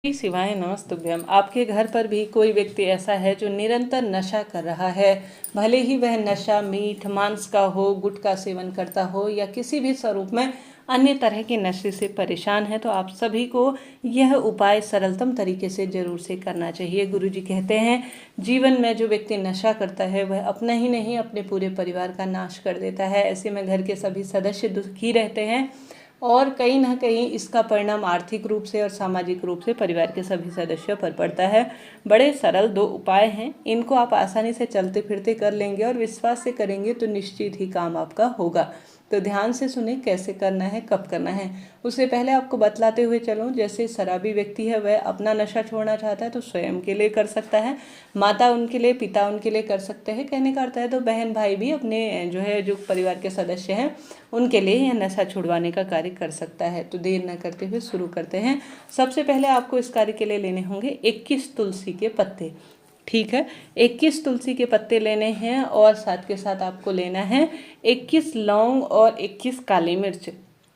श्री शिवाय नमस्तुभ्यम। आपके घर पर भी कोई व्यक्ति ऐसा है जो निरंतर नशा कर रहा है, भले ही वह नशा मीट मांस का हो, गुटखा सेवन करता हो या किसी भी स्वरूप में अन्य तरह के नशे से परेशान है, तो आप सभी को यह उपाय सरलतम तरीके से जरूर से करना चाहिए। गुरुजी कहते हैं, जीवन में जो व्यक्ति नशा करता है वह अपना ही नहीं अपने पूरे परिवार का नाश कर देता है। ऐसे में घर के सभी सदस्य दुखी रहते हैं और कहीं ना कहीं इसका परिणाम आर्थिक रूप से और सामाजिक रूप से परिवार के सभी सदस्यों पर पड़ता है। बड़े सरल 2 उपाय हैं, इनको आप आसानी से चलते फिरते कर लेंगे और विश्वास से करेंगे तो निश्चित ही काम आपका होगा। तो ध्यान से सुने कैसे करना है, कब करना है। उससे पहले आपको बतलाते हुए चलूं, जैसे शराबी व्यक्ति है वह अपना नशा छोड़ना चाहता है तो स्वयं के लिए कर सकता है, माता उनके लिए, पिता उनके लिए कर सकते हैं। कहने का अर्थ है तो बहन भाई भी अपने जो परिवार के सदस्य हैं उनके लिए यह नशा छुड़वाने का कार्य कर सकता है। तो देर न करते हुए शुरू करते हैं। सबसे पहले आपको इस कार्य के लिए लेने होंगे 21 तुलसी के पत्ते। ठीक है, 21 तुलसी के पत्ते लेने हैं और साथ के साथ आपको लेना है 21 लौंग और 21 काली मिर्च।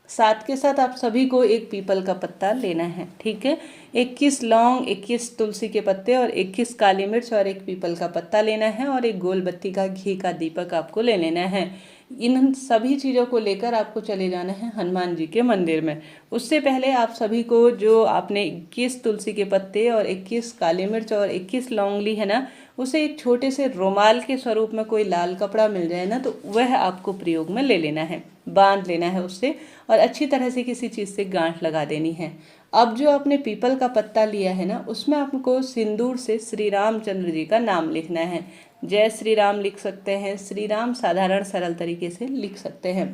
साथ के साथ आप सभी को एक पीपल का पत्ता लेना है। ठीक है, 21 लौंग, 21 तुलसी के पत्ते और 21 काली मिर्च और एक पीपल का पत्ता लेना है और एक गोल बत्ती का घी का दीपक आपको ले लेना है। इन सभी चीज़ों को लेकर आपको चले जाना है हनुमान जी के मंदिर में। उससे पहले आप सभी को जो आपने 21 तुलसी के पत्ते और 21 काली मिर्च और 21 लौंग ली है ना, उसे एक छोटे से रुमाल के स्वरूप में कोई लाल कपड़ा मिल जाए ना, तो वह आपको प्रयोग में ले लेना है, बांध लेना है उससे और अच्छी तरह से किसी चीज़ से गांठ लगा देनी है। अब जो आपने पीपल का पत्ता लिया है ना, उसमें आपको सिंदूर से श्री रामचंद्र जी का नाम लिखना है। जय श्री राम लिख सकते हैं, श्री राम साधारण सरल तरीके से लिख सकते हैं।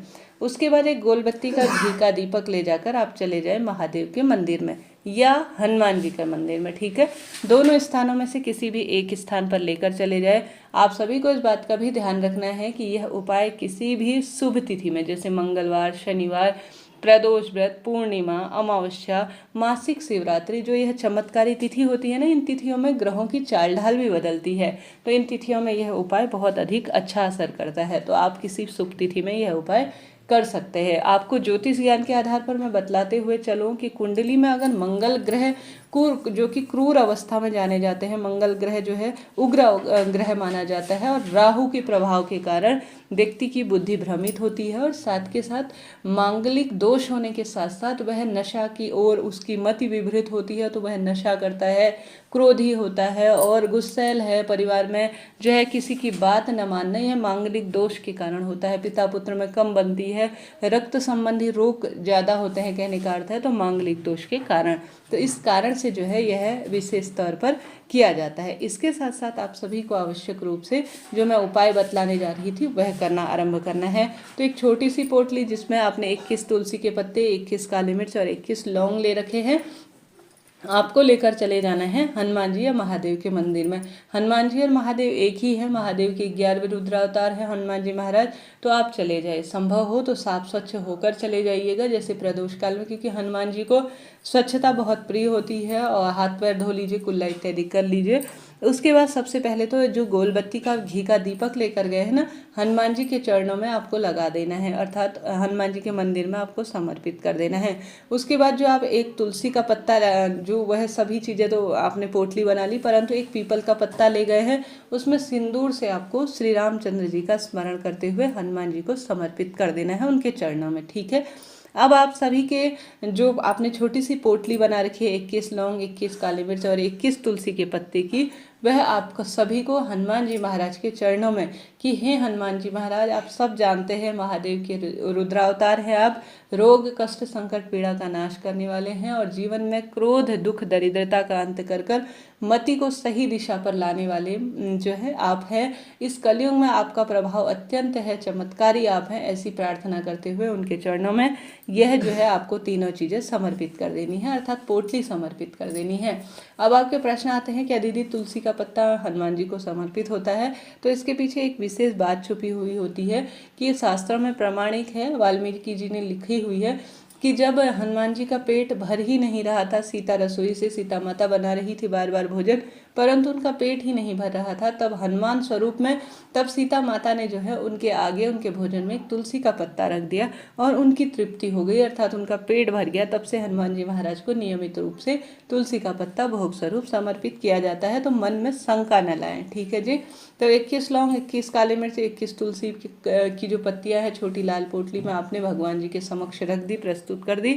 उसके बाद एक गोलबत्ती का घी का दीपक ले जाकर आप चले जाए महादेव के मंदिर में या हनुमान जी के मंदिर में। ठीक है, दोनों स्थानों में से किसी भी एक स्थान पर लेकर चले जाए। आप सभी को इस बात का भी ध्यान रखना है कि यह उपाय किसी भी शुभ तिथि में, जैसे मंगलवार, शनिवार, प्रदोष व्रत, पूर्णिमा, अमावस्या, मासिक शिवरात्रि, जो यह चमत्कारी तिथि होती है ना, इन तिथियों में ग्रहों की चाल ढाल भी बदलती है, तो इन तिथियों में यह उपाय बहुत अधिक अच्छा असर करता है। तो आप किसी शुभ तिथि में यह उपाय कर सकते हैं। आपको ज्योतिष ज्ञान के आधार पर मैं बतलाते हुए चलूँ कि कुंडली में अगर मंगल ग्रह जो कि क्रूर अवस्था में जाने जाते हैं, मंगल ग्रह जो है उग्र ग्रह माना जाता है और राहु के प्रभाव के कारण व्यक्ति की बुद्धि भ्रमित होती है और साथ के साथ मांगलिक दोष होने के साथ साथ वह नशा की ओर उसकी मति विभ्रित होती है, तो वह नशा करता है, क्रोधी होता है और गुस्सैल है, परिवार में जो है किसी की बात न मानना, यह मांगलिक दोष के कारण होता है। पिता पुत्र में कम बनती है, रक्त संबंधी रोग ज़्यादा होते हैं, कहने का अर्थ है तो मांगलिक दोष के कारण। तो इस कारण से जो है यह विशेष तौर पर किया जाता है। इसके साथ साथ आप सभी को आवश्यक रूप से जो मैं उपाय बतलाने जा रही थी वह करना आरंभ करना है। तो एक छोटी सी पोटली जिसमें आपने 21 तुलसी के पत्ते, 21 काली मिर्च और 21 लौंग ले रखे हैं, आपको लेकर चले जाना है हनुमान जी या महादेव के मंदिर में। हनुमान जी और महादेव एक ही है, महादेव के 11वें रुद्रावतार है हनुमान जी महाराज। तो आप चले जाए, संभव हो तो साफ स्वच्छ होकर चले जाइएगा, जैसे प्रदोष काल में, क्योंकि हनुमान जी को स्वच्छता बहुत प्रिय होती है। और हाथ पैर धो लीजिए, कुल्ला इत्यादि कर लीजिए। उसके बाद सबसे पहले तो जो गोलबत्ती का घी का दीपक लेकर गए हैं ना, हनुमान जी के चरणों में आपको लगा देना है, अर्थात हनुमान जी के मंदिर में आपको समर्पित कर देना है। उसके बाद जो आप एक तुलसी का पत्ता, जो वह सभी चीज़ें तो आपने पोटली बना ली, परंतु एक पीपल का पत्ता ले गए हैं, उसमें सिंदूर से आपको श्री रामचंद्र जी का स्मरण करते हुए हनुमान जी को समर्पित कर देना है उनके चरणों में। ठीक है, अब आप सभी के जो आपने छोटी सी पोटली बना रखी है 21 लौंग, 21 काली मिर्च और 21 तुलसी के पत्ते की, वह आपको सभी को हनुमान जी महाराज के चरणों में कि हे हनुमान जी महाराज, आप सब जानते हैं महादेव के रुद्रावतार हैं आप, रोग कष्ट संकट पीड़ा का नाश करने वाले हैं और जीवन में क्रोध दुख दरिद्रता का अंत कर कर मति को सही दिशा पर लाने वाले जो है आप हैं। इस कलयुग में आपका प्रभाव अत्यंत है, चमत्कारी आप हैं, ऐसी प्रार्थना करते हुए उनके चरणों में यह जो है आपको तीनों चीज़ें समर्पित कर देनी है, अर्थात पोटली समर्पित कर देनी है। अब आपके प्रश्न आते हैं, क्या दीदी तुलसी का पत्ता हनुमान जी को समर्पित होता है? तो इसके पीछे एक विशेष बात छुपी हुई होती है कि ये शास्त्रों में प्रमाणिक है, वाल्मीकि जी ने लिखी हुई है कि जब हनुमान जी का पेट भर ही नहीं रहा था, सीता रसोई से सीता माता बना रही थी बार बार भोजन, परंतु उनका पेट ही नहीं भर रहा था, तब हनुमान स्वरूप में तब सीता माता ने जो है उनके आगे उनके भोजन में एक तुलसी का पत्ता रख दिया और उनकी तृप्ति हो गई, अर्थात उनका पेट भर गया। तब से हनुमान जी महाराज को नियमित रूप से तुलसी का पत्ता भोग स्वरूप समर्पित किया जाता है। तो मन में शंका न लाएं, ठीक है जी। तो 21 लौंग, 21 काली मिर्च, 21 तुलसी की जो पत्तियां है छोटी लाल पोटली में आपने भगवान जी के समक्ष रख दी, प्रस्तुत कर दी,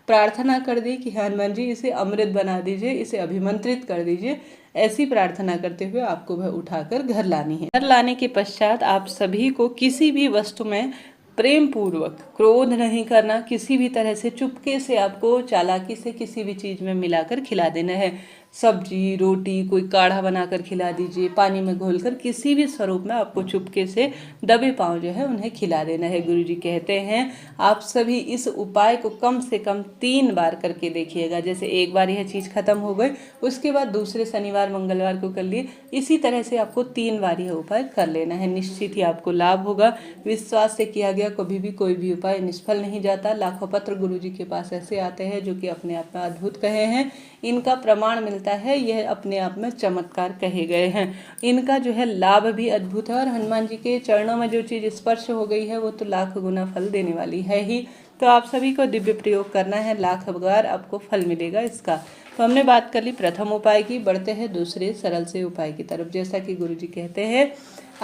प्रार्थना कर दी कि हनुमान जी इसे अमृत बना दीजिए, इसे अभिमंत्रित कर दीजिए। ऐसी प्रार्थना करते हुए आपको वह उठाकर घर लानी है। घर लाने के पश्चात आप सभी को किसी भी वस्तु में प्रेम पूर्वक, क्रोध नहीं करना, किसी भी तरह से चुपके से आपको चालाकी से किसी भी चीज़ में मिलाकर खिला देना है। सब्जी, रोटी, कोई काढ़ा बनाकर खिला दीजिए, पानी में घोलकर, किसी भी स्वरूप में आपको चुपके से दबे पांव जो है उन्हें खिला देना है। गुरुजी कहते हैं आप सभी इस उपाय को कम से कम 3 बार करके देखिएगा। जैसे एक बार यह चीज़ खत्म हो गई, उसके बाद दूसरे शनिवार मंगलवार को कर लिए, इसी तरह से आपको 3 बार यह उपाय कर लेना है। निश्चित ही आपको लाभ होगा। विश्वास से किया गया कभी भी कोई भी उपाय निष्फल नहीं जाता। लाखों पत्र गुरुजी के पास ऐसे आते हैं जो कि अपने आप में अद्भुत कहे हैं, इनका प्रमाण मिलता है, यह अपने आप में चमत्कार कहे गए हैं। इनका जो है लाभ भी अद्भुत है और हनुमान जी के चरणों में जो चीज़ स्पर्श हो गई है वो तो लाख गुना फल देने वाली है ही। तो आप सभी को दिव्य प्रयोग करना है, लाख बार आपको फल मिलेगा इसका। तो हमने बात कर ली प्रथम उपाय की, बढ़ते हैं दूसरे सरल से उपाय की तरफ। जैसा कि गुरुजी कहते हैं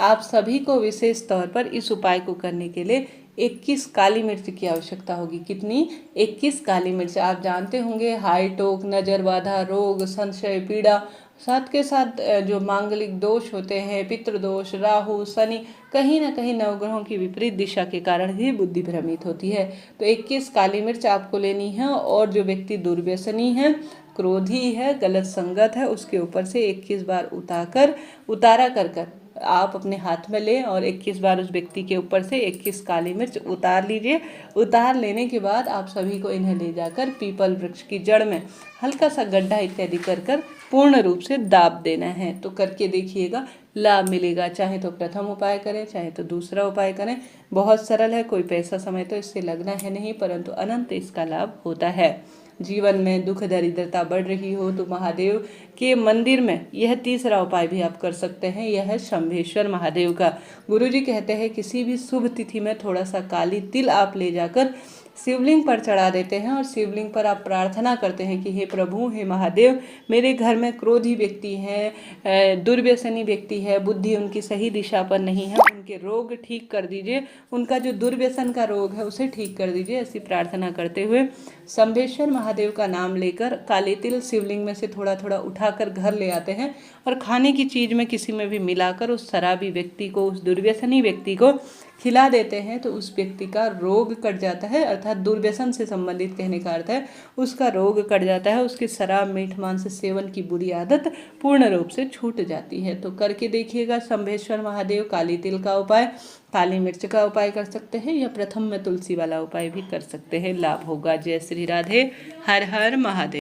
आप सभी को विशेष तौर पर इस उपाय को करने के लिए 21 काली मिर्च की आवश्यकता होगी। कितनी? 21 काली मिर्च। आप जानते होंगे हाई टोक, नजर बाधा, रोग, संशय, पीड़ा, साथ के साथ जो मांगलिक दोष होते हैं, पितृदोष, राहु, शनि, कहीं ना कहीं नवग्रहों की विपरीत दिशा के कारण ही बुद्धि भ्रमित होती है। तो 21 काली मिर्च आपको लेनी है और जो व्यक्ति दुर्व्यसनी है, क्रोधी है, गलत संगत है, उसके ऊपर से 21 बार उतारा कर आप अपने हाथ में लें और 21 बार उस व्यक्ति के ऊपर से 21 काली मिर्च उतार लीजिए। उतार लेने के बाद आप सभी को इन्हें ले जाकर पीपल वृक्ष की जड़ में हल्का सा गड्ढा इत्यादि कर पूर्ण रूप से दाब देना है। तो करके देखिएगा, लाभ मिलेगा। चाहे तो प्रथम उपाय करें, चाहे तो दूसरा उपाय करें, बहुत सरल है, कोई पैसा समय तो इससे लगना है नहीं, परंतु अनंत इसका लाभ होता है। जीवन में दुख दरिद्रता बढ़ रही हो तो महादेव के मंदिर में यह तीसरा उपाय भी आप कर सकते हैं। यह है शंभेश्वर महादेव का। गुरुजी कहते हैं किसी भी शुभ तिथि में थोड़ा सा काली तिल आप ले जाकर शिवलिंग पर चढ़ा देते हैं और शिवलिंग पर आप प्रार्थना करते हैं कि हे प्रभु, हे महादेव, मेरे घर में क्रोधी व्यक्ति है, दुर्व्यसनी व्यक्ति है, बुद्धि उनकी सही दिशा पर नहीं है, उनके रोग ठीक कर दीजिए, उनका जो दुर्व्यसन का रोग है उसे ठीक कर दीजिए। ऐसी प्रार्थना करते हुए शंभेश्वर महादेव का नाम लेकर काले तिल शिवलिंग में से थोड़ा थोड़ा उठाकर घर ले आते हैं और खाने की चीज़ में किसी में भी मिलाकर उस शराबी व्यक्ति को, उस दुर्व्यसनी व्यक्ति को खिला देते हैं। तो उस व्यक्ति का रोग कट जाता है, अर्थात दुर्व्यसन से संबंधित कहने का अर्थ है उसका रोग कट जाता है, उसकी शराब, मीठ मांस सेवन की बुरी आदत पूर्ण रूप से छूट जाती है। तो करके देखिएगा शंभेश्वर महादेव, काली तिल का उपाय, काली मिर्च का उपाय कर सकते हैं या प्रथम में तुलसी वाला उपाय भी कर सकते हैं, लाभ होगा। जय श्री राधे, हर हर महादेव।